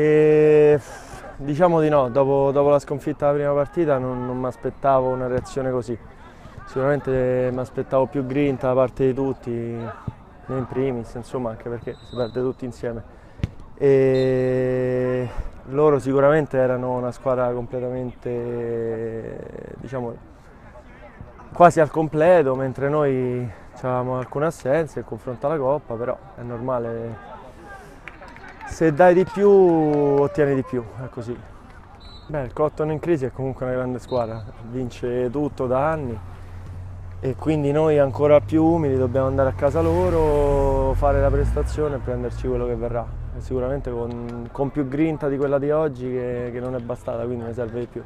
E diciamo di no, dopo la sconfitta della prima partita non mi aspettavo una reazione così. Sicuramente mi aspettavo più grinta da parte di tutti, noi in primis, insomma, anche perché si perde tutti insieme. E loro sicuramente erano una squadra completamente, diciamo, quasi al completo, mentre noi avevamo alcune assenze in confronto alla Coppa, però è normale, se dai di più ottieni di più, è così. Beh, il Cotton in crisi è comunque una grande squadra, vince tutto da anni e quindi noi ancora più umili dobbiamo andare a casa loro, fare la prestazione e prenderci quello che verrà. E sicuramente con più grinta di quella di oggi che non è bastata, quindi ne serve di più.